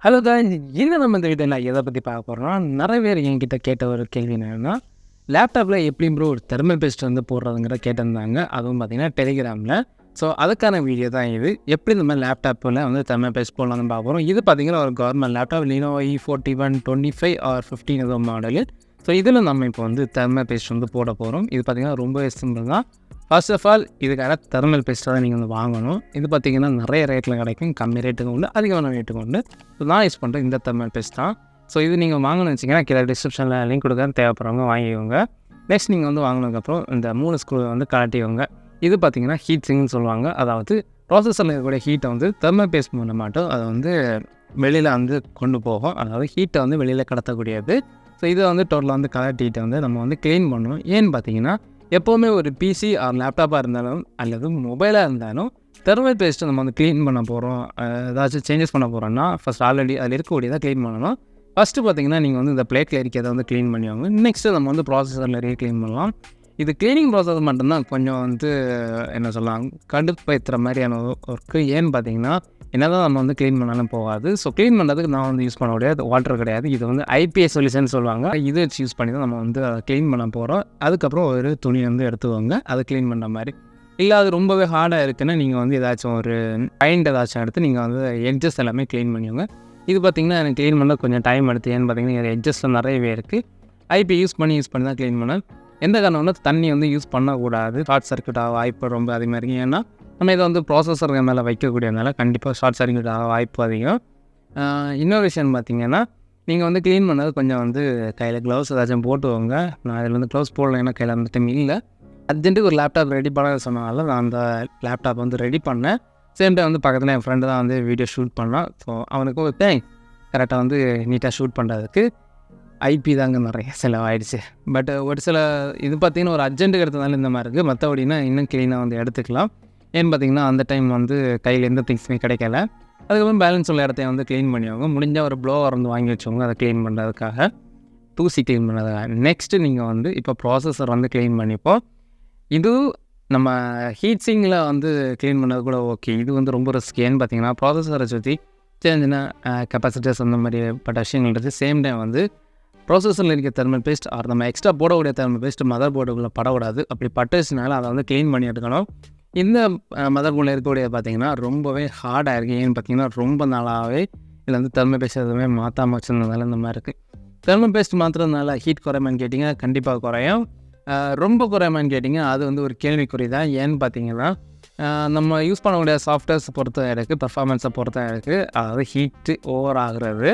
Hello guys, நம்ம இந்த வீடியோவில் நான் எதை பற்றி பார்க்க போகிறோம்னா, நிறைய பேர் என்கிட்ட கேட்ட ஒரு கேள்வி என்னென்னா, லேப்டாப்பில் எப்படி ப்ரோ ஒரு தெர்மல் பேஸ்ட் வந்து போடுறதுங்கிற கேட்டிருந்தாங்க. அதுவும் பார்த்தீங்கன்னா டெலிகிராமில். ஸோ அதுக்கான வீடியோ தான் இது. எப்படி இந்த மாதிரி லேப்டாப்பில் வந்து தெர்மல் பேஸ்ட் போடலாம்னு பார்க்க போகிறோம். இது பார்த்தீங்கன்னா ஒரு government laptop Lenovo E41 25 R 15 ஏதோ மாடலு. ஸோ இதில் நம்ம இப்போ வந்து தெர்மல் பேஸ்ட் வந்து போட போகிறோம். இது பார்த்திங்கன்னா ரொம்பவே சிம்பிள் தான். ஃபர்ஸ்ட் ஆஃப் ஆல் இதுக்கான தெர்மல் பேஸ்ட்டை தான் நீங்கள் வந்து வாங்கணும். இது பார்த்திங்கன்னா நிறைய ரேட்டில் கிடைக்கும். கம்மி ரேட்டுக்கும் உண்டு, அதிகமான ரேட்டுக்கும் உண்டு. ஸோ நான் யூஸ் பண்ணுறேன் இந்த தெர்மல் பேஸ்ட் தான். ஸோ இது நீங்கள் வாங்கணும்னு வச்சிங்கன்னா கீழே டிஸ்கிரிப்ஷனில் லிங்க் கொடுக்குறேன், தேவைப்படுறவங்க வாங்கிக்கோங்க. நெக்ஸ்ட் நீங்கள் வந்து வாங்கினதுக்கப்புறம் இந்த 3 ஸ்க்ரூ வந்து கழட்டிக்கோங்க. இது பார்த்திங்கன்னா ஹீட் சிங்னு சொல்லுவாங்க. அதாவது ப்ராசஸரில் இருக்கக்கூடிய ஹீட்டை வந்து தெர்மல் பேஸ்ட் பண்ண மாட்டோம், அதை வந்து வெளியில் வந்து கொண்டு போகும். அதாவது ஹீட்டை வந்து வெளியில் கடத்தக்கூடியது. ஸோ இதை வந்து டோட்டலாக வந்து கலட்டிகிட்ட வந்து நம்ம வந்து க்ளீன் பண்ணணும். ஏன்னு பார்த்தீங்கன்னா எப்போவுமே ஒரு பிசி ஆர் லேப்டாப்பாக இருந்தாலும் அல்லது மொபைலாக இருந்தாலும் தெர்மல் பேஸ்ட்டை நம்ம வந்து க்ளீன் பண்ண போகிறோம், ஏதாச்சும் சேஞ்சஸ் பண்ண போகிறோம்னா ஃபஸ்ட் ஆல்ரெடி அதில் இருக்கக்கூடியதாக க்ளீன் பண்ணணும். ஃபஸ்ட்டு பார்த்தீங்கன்னா நீங்கள் வந்து இந்த பிளேட்டில் இருக்கிறத வந்து க்ளீன் பண்ணிவாங்க. நெக்ஸ்ட்டு நம்ம வந்து ப்ராசஸரில் க்ளீன் பண்ணலாம். இது க்ளீனிங் ப்ராசஸ் மட்டும்தான் கொஞ்சம் வந்து என்ன சொல்லலாம், கடுப்பேற்றுற மாதிரியான ஒர்க்கு. ஏன்னு பார்த்தீங்கன்னா என்ன தான் நம்ம வந்து க்ளீன் பண்ணாலும் போகாது. ஸோ க்ளீன் பண்ணுறதுக்கு நான் வந்து யூஸ் பண்ண முடியாது, வாட்டர் கிடையாது. இது வந்து ஐபிஎஸ் சொல்யூஷன் சொல்லுவாங்க. இது வச்சு யூஸ் பண்ணி தான் நம்ம வந்து அதை க்ளீன் பண்ண போகிறோம். அதுக்கப்புறம் ஒரு துணி வந்து எடுத்துக்கோங்க, அதை க்ளீன் பண்ணுற மாதிரி. இல்லை அது ரொம்பவே ஹார்டாக இருக்குன்னா நீங்கள் வந்து ஏதாச்சும் ஒரு பைண்ட் ஏதாச்சும் எடுத்து நீங்கள் வந்து எட்ஜஸ் எல்லாமே க்ளீன் பண்ணிக்கோங்க. இது பார்த்திங்கன்னா எனக்கு க்ளீன் பண்ண கொஞ்சம் டைம் எடுத்து. ஏன்னு பார்த்தீங்கன்னா எட்ஜஸில் நிறையவே இருக்குது. ஐபி யூஸ் பண்ணி தான் க்ளீன் பண்ணேன். எந்த காரணம்னா தண்ணி வந்து யூஸ் பண்ணக்கூடாது, ஷார்ட் சர்க்யூட் ஆக வாய்ப்பு ரொம்ப அதிகமாக இருக்குது. ஏன்னா நம்ம இதை வந்து ப்ராசஸர் மேலே வைக்கக்கூடியதுனால கண்டிப்பாக ஷார்ட் சர்க்யூட் ஆக வாய்ப்பு அதிகம். இன்னொரு விஷயம் பார்த்திங்கன்னா நீங்கள் வந்து க்ளீன் பண்ணது கொஞ்சம் வந்து கையில் க்ளவுஸ் ஏதாச்சும் போட்டுவோங்க. நான் அதில் வந்து க்ளவுஸ் போடல, ஏன்னா கையில் அந்த டைம் இல்லை. அர்ஜென்ட்டுக்கு ஒரு லேப்டாப் ரெடி பண்ண சொன்னதால நான் அந்த லேப்டாப் வந்து ரெடி பண்ணேன். சேம் டைம் வந்து பக்கத்தில் என் ஃப்ரெண்டு தான் வந்து வீடியோ ஷூட் பண்ணான். ஸோ அவனுக்கும் ஒரு கரெக்டாக வந்து நீட்டாக ஷூட் பண்ணுறதுக்கு ஐபி தாங்க நிறைய செலவாயிடுச்சு. பட் ஒரு சில இது பார்த்திங்கன்னா ஒரு அர்ஜென்ட்டுக்கு எடுத்ததால இந்த மாதிரி இருக்குது. மற்றபடினா இன்னும் க்ளீனாக வந்து எடுத்துக்கலாம். ஏன்னு பார்த்திங்கன்னா அந்த டைம் வந்து கையில் எந்த திங்ஸுமே கிடைக்கல. அதுக்கப்புறம் பேலன்ஸ் உள்ள இடத்தையும் வந்து க்ளீன் பண்ணிவாங்க. முடிஞ்சால் ஒரு ப்ளோவர் வந்து வாங்கி வச்சவங்க அதை க்ளீன் பண்ணுறதுக்காக, தூசி க்ளீன் பண்ணுறதுக்காக. நெக்ஸ்ட்டு நீங்கள் வந்து இப்போ ப்ராசஸர் வந்து க்ளீன் பண்ணிப்போம். இது நம்ம ஹீட் சிங்கில் வந்து க்ளீன் பண்ணது கூட ஓகே. இது வந்து ரொம்ப ரிஸ்க். ஏன்னு பார்த்தீங்கன்னா ப்ராசஸரை சுற்றி சின்ன கெப்பாசிட்டர்ஸ் அந்த மாதிரி பட்ட விஷயங்கள் இருக்குது. சேம் டைம் வந்து ப்ராசஸரில் இருக்க தெர்மல் பேஸ்ட் ஆர் நம்ம எக்ஸ்ட்ரா போடக்கூடிய தெர்மல் பேஸ்ட் மதர் போர்டுக்குள்ளே படக்கூடாது. அப்படி பட்டுச்சுனால அதை வந்து க்ளீன் பண்ணி எடுக்கணும். இந்த மதர் போர்டில் இருக்கக்கூடிய பார்த்திங்கன்னா ரொம்பவே ஹார்டாக இருக்குது. ஏன்னு பார்த்தீங்கன்னா ரொம்ப நாளாகவே இதில் வந்து தெர்மல் பேஸ்ட் எதுவுமே மாற்றாமல் வச்சுருந்ததால இந்த மாதிரி இருக்குது. தெர்மல் பேஸ்ட் மாற்றுறதுனால ஹீட் குறையுமான்னு கேட்டிங்கன்னா கண்டிப்பாக குறையும். ரொம்ப குறையுமான்னு கேட்டிங்கன்னா அது வந்து ஒரு கேள்விக்குறி தான். ஏன்னு பார்த்தீங்கன்னா நம்ம யூஸ் பண்ணக்கூடிய சாஃப்ட்வேர்ஸ் பொறுத்த இருக்குது, பர்ஃபார்மன்ஸை பொறுத்த இருக்குது. அதாவது ஹீட்டு ஓவர் ஆகுறது.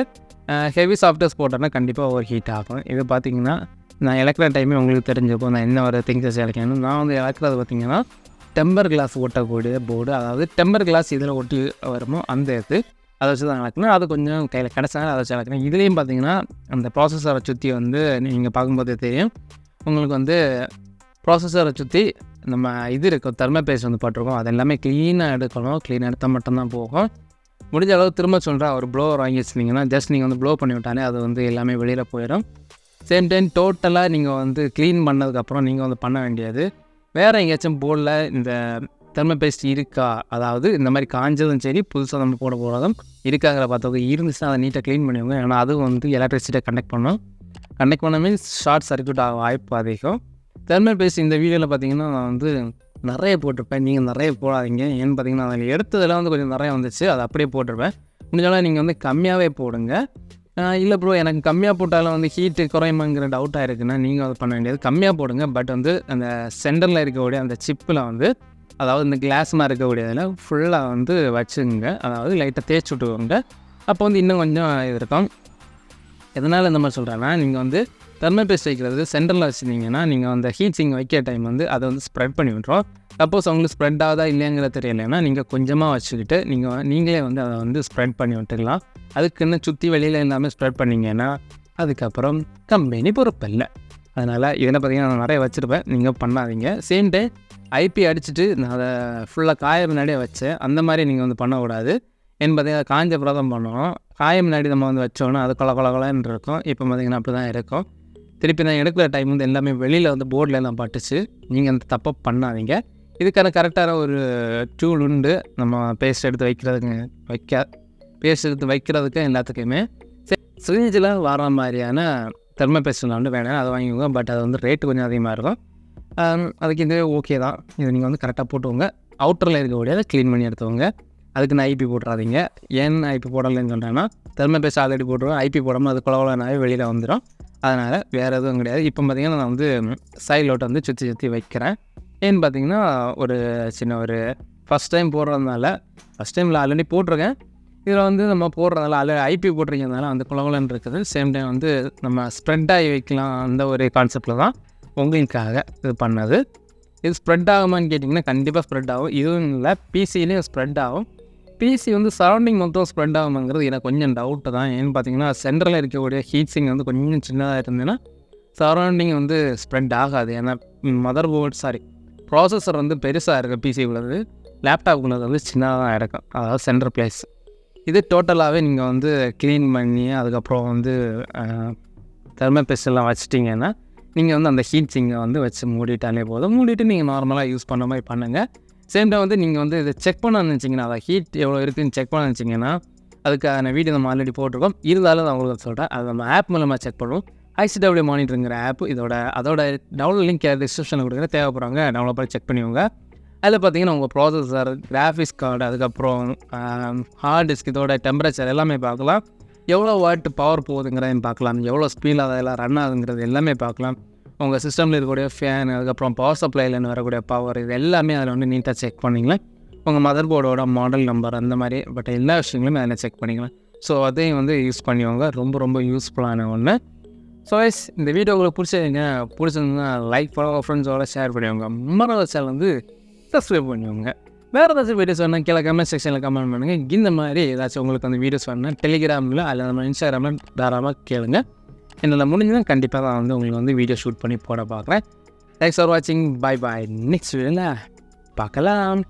ஹெவி சாஃப்ட்வேர்ஸ் போட்டோன்னா கண்டிப்பாக ஓவர் ஹீட் ஆகும். இது பார்த்திங்கன்னா நான் இழக்கிற டைமே உங்களுக்கு தெரிஞ்சுப்போம் நான் என்ன ஒரு திங்ஸஸ் இழக்கணும். நான் வந்து இழக்கிறது பார்த்திங்கன்னா டெம்பர் கிளாஸ் ஒட்டக்கூடிய போர்டு. அதாவது டெம்பர் கிளாஸ் இதில் ஒட்டி வருமோ அந்த இது அதை வச்சு தான் இழக்கணும். அது கொஞ்சம் கையில் கிடச்சாங்க, அதை வச்சு இழக்கணும். இதுலேயும் பார்த்திங்கன்னா அந்த ப்ராசஸரை சுற்றி வந்து நீங்கள் பார்க்கும்போதே தெரியும் உங்களுக்கு வந்து ப்ராசஸரை சுற்றி நம்ம இது இருக்கும், தெர்மல் பேஸ்ட் வந்து போட்டிருக்கோம். அது எல்லாமே க்ளீனாக எடுக்கணும். க்ளீனாக எடுத்தால் மட்டும்தான் போகும். முடிஞ்ச அளவு திரும்ப சொல்கிறேன், ஒரு ப்ளோவர் வாங்கி வச்சிட்டிங்கன்னா ஜஸ்ட் நீங்கள் வந்து ப்ளோ பண்ணி விட்டாலே அது வந்து எல்லாமே வெளியில் போயிடும். சேம் டைம் டோட்டலாக நீங்கள் வந்து க்ளீன் பண்ணதுக்கப்புறம் நீங்கள் வந்து பண்ண வேண்டியது வேறு எங்கேயாச்சும் போர்டில் இந்த தெர்மல் பேஸ்ட் இருக்கா, அதாவது இந்த மாதிரி காஞ்சதும் சரி புதுசாக நம்ம போட போகிறதும் இருக்காங்கிற பார்த்தவங்க இருந்துச்சுன்னா அதை நீட்டாக க்ளீன் பண்ணிவிடுங்க. ஏன்னா அது வந்து எலக்ட்ரிசிட்டியை கனெக்ட் பண்ண மீன்ஸ் ஷார்ட் சர்க்யூட் ஆக வாய்ப்பு அதிகம். தெர்மல் பேஸ்ட் இந்த வீடியோவில் பார்த்தீங்கன்னா நான் வந்து நிறைய போட்டிருப்பேன், நீங்கள் நிறைய போடாதீங்க. ஏன்னு பார்த்தீங்கன்னா அதில் எடுத்ததெல்லாம் வந்து கொஞ்சம் நிறைய வந்துச்சு, அதை அப்படியே போட்டிருப்பேன். முடிஞ்சாலும் நீங்கள் வந்து கம்மியாகவே போடுங்க. இல்லை ப்ரோ எனக்கு கம்மியாக போட்டாலும் வந்து ஹீட்டு குறையுமாங்கிற டவுட்டாக இருக்குன்னா நீங்கள் அதை பண்ண வேண்டியது கம்மியாக போடுங்க. பட் வந்து அந்த சென்டரில் இருக்கக்கூடிய அந்த சிப்பில் வந்து அதாவது இந்த கிளாஸ் மாதிரி இருக்கக்கூடியதில் ஃபுல்லாக வந்து வச்சுங்க. அதாவது லைட்டாக தேய்ச்சி விட்டுக்கோங்க. அப்போ வந்து இன்னும் கொஞ்சம் இது இருக்கும். எதனால் இந்த மாதிரி சொல்கிறேன்னா நீங்கள் வந்து தெர்மல் பேஸ்ட் வைக்கிறது சென்டரில் வச்சுருந்தீங்கன்னா நீங்கள் அந்த ஹீட் சிங் வைக்கிற டைம் வந்து அதை வந்து ஸ்ப்ரெட் பண்ணி விட்றோம். சப்போஸ் உங்களுக்கு ஸ்ப்ரெட் ஆகுதா இல்லையாங்கிறது தெரியலைன்னா நீங்கள் கொஞ்சமாக வச்சுக்கிட்டு நீங்களே வந்து அதை வந்து ஸ்ப்ரெட் பண்ணி விட்டுக்கலாம். அதுக்குன்னு சுற்றி வெளியில் எல்லாமே ஸ்ப்ரெட் பண்ணிங்கன்னா அதுக்கப்புறம் கம்பெனி பொறுப்பு இல்லை. அதனால் இதில் பார்த்திங்கன்னா நான் நிறைய வச்சுருப்பேன், நீங்கள் பண்ணாதீங்க. சேம் டே ஐபி அடிச்சுட்டு நான் அதை ஃபுல்லாக காய முன்னாடியே வச்சேன். அந்த மாதிரி நீங்கள் வந்து பண்ணக்கூடாது. ஏன்னு பார்த்தீங்கன்னா காஞ்ச பிரதம் பண்ணணும். காய முன்னாடி நம்ம வந்து வச்சோன்னா அது கொலன்னு இருக்கும். இப்போ பார்த்திங்கன்னா அப்படி தான் இருக்கும். திருப்பி நான் எடுக்கிற டைம் வந்து எல்லாமே வெளியில் வந்து போர்டில் எல்லாம் பட்டுச்சு. நீங்கள் அந்த தப்பை பண்ணாதீங்க. இதுக்கான கரெக்டான ஒரு டூல் உண்டு, நம்ம பேஸ்ட் எடுத்து வைக்கிறதுக்கு பேஸ்ட் எடுத்து வைக்கிறதுக்கு எல்லாத்துக்குமே சிரிஞ்சில் வர மாதிரியான தெர்மல் பேஸ்ட் வந்து வேணும், அதை வாங்கிக்கோங்க. பட் அது வந்து ரேட்டு கொஞ்சம் அதிகமாக இருக்கும். அதுக்கு இது ஓகே தான். இது நீங்கள் வந்து கரெக்டாக போட்டுவோங்க. அவுட்டரில் இருக்கக்கூடியதை க்ளீன் பண்ணி எடுத்துவோங்க. அதுக்கு நான் ஐபி போட்டுறாதீங்க. ஏன் ஐபி போடலைன்னு சொல்கிறேன்னா, தெர்மல் பேஸ்ட் ஆல்ரெடி போட்டுருவோம். ஐபி போடாமல் அது குளவலனாவே வெளியில் வந்துடும். அதனால் வேறு எதுவும் கிடையாது. இப்போ பார்த்திங்கன்னா நான் வந்து சைட் லோட்டை வந்து சுற்றி வைக்கிறேன். ஏன்னு பார்த்தீங்கன்னா ஒரு சின்ன ஒரு ஃபஸ்ட் டைம் போடுறதுனால, ஃபஸ்ட் டைமில் ஆல்ரெடி போட்டிருக்கேன். இதில் வந்து நம்ம போடுறதுனால ஆல்ரெடி ஐபி போட்டிருக்கிறதுனால வந்து குளகுலன்னு இருக்குது. சேம் டைம் வந்து நம்ம ஸ்ப்ரெட் ஆகி வைக்கலாம், அந்த ஒரு கான்செப்டில் தான் உங்களுக்காக இது பண்ணது. இது ஸ்ப்ரெட் ஆகுமான்னு கேட்டிங்கன்னா கண்டிப்பாக ஸ்ப்ரெட் ஆகும். இதுவும் இல்லை, பிசிலையும் ஸ்ப்ரெட் ஆகும். பிசி வந்து சரௌண்டிங் மொத்தம் ஸ்ப்ரெட் ஆகுமாங்கிறது எனக்கு கொஞ்சம் டவுட்டு தான். ஏன்னு பார்த்தீங்கன்னா சென்டரில் இருக்கக்கூடிய ஹீட் சிங் வந்து கொஞ்சம் சின்னதாக இருந்ததுன்னா சரௌண்டிங் வந்து ஸ்ப்ரெட் ஆகாது. ஏன்னா ப்ராசஸர் வந்து பெருசாக இருக்குது, பிசி உள்ளது, லேப்டாப் உள்ளது வந்து சின்னதாக தான் இருக்கும், அதாவது சென்டர் பிளேஸ். இது டோட்டலாகவே நீங்கள் வந்து க்ளீன் பண்ணி அதுக்கப்புறம் வந்து தெர்மல் பேஸ்ட் எல்லாம் வச்சிட்டிங்கன்னா நீங்கள் வந்து அந்த ஹீட் சிங்கை வந்து வச்சு மூடிட்டாலே போதும். மூடிட்டு நீங்கள் நார்மலாக யூஸ் பண்ண மாதிரி பண்ணுங்கள். சேம் டைம் வந்து நீங்கள் வந்து இதை செக் பண்ண நினச்சிங்கன்னா, அதை ஹீட் எவ்வளோ இருக்குதுன்னு செக் பண்ண நினச்சிங்கன்னா அதுக்கான வீடியோ நம்ம ஆல்ரெடி போட்டிருக்கோம். இருந்தாலும் நான் உங்களுக்கு சொல்கிறேன், அது நம்ம ஆப் மூலமாக செக் பண்ணுவோம். ICW மானிட்டருங்கிற ஆப், அதோட டவுன்லோட் லிங்க் டிஸ்கிரிப்ஷனில் கொடுக்குற, தேவைப்படுறாங்க டவுன்லோட் பண்ணி செக் பண்ணிக்கோங்க. அதில் பார்த்தீங்கன்னா உங்கள் ப்ராசஸர், கிராஃபிக்ஸ் கார்டு, அதுக்கப்புறம் ஹார்ட் டிஸ்க், இதோட டெம்பரேச்சர் எல்லாமே பார்க்கலாம். எவ்வளோ வாட் பவர் போகுதுங்கிறதையும் பார்க்கலாம். எவ்வளோ ஸ்பீடில் அதெல்லாம் ரன் ஆகுங்கிறது எல்லாமே பார்க்கலாம். உங்கள் சிஸ்டமில் இருக்கக்கூடிய ஃபேன், அதுக்கப்புறம் பவர் சப்ளைலேருந்து வரக்கூடிய பவர், இது எல்லாமே அதில் வந்து நீட்டாக செக் பண்ணிக்கலாம். உங்கள் மதர் போர்டோட மாடல் நம்பர் அந்த மாதிரி பட் எல்லா விஷயங்களுமே அதில் செக் பண்ணிக்கலாம். ஸோ அதையும் வந்து யூஸ் பண்ணிக்கோங்க. ரொம்ப ரொம்ப யூஸ்ஃபுல்லான ஒன்று. ஸோ இந்த வீடியோ உங்களுக்கு பிடிச்சிருந்ததுன்னா லைக் பண்ணுவாங்க, ஃப்ரெண்ட்ஸோட ஷேர் பண்ணிக்கோங்க. மறக்காம சேனல் வந்து சப்ஸ்கிரைப் பண்ணிக்கோங்க. வேறு ஏதாச்சும் வீடியோஸ் வேணால் கீழே கமெண்ட் செக்ஷனில் கமெண்ட் பண்ணுங்கள். இந்த மாதிரி ஏதாச்சும் உங்களுக்கு அந்த வீடியோஸ் வேணுன்னா டெலிகிராமில் அல்லது நம்ம இன்ஸ்டாகிராமில் தாராளமாக கேளுங்க. என்னால் முடிஞ்சுன்னா கண்டிப்பாக நான் வந்து உங்களுக்கு வந்து வீடியோ ஷூட் பண்ணி போட பார்க்குறேன். தேங்க்ஸ் ஃபார் வாட்சிங். Bye bye. நெக்ஸ்ட் வீடியோவில் பார்க்கலாம்.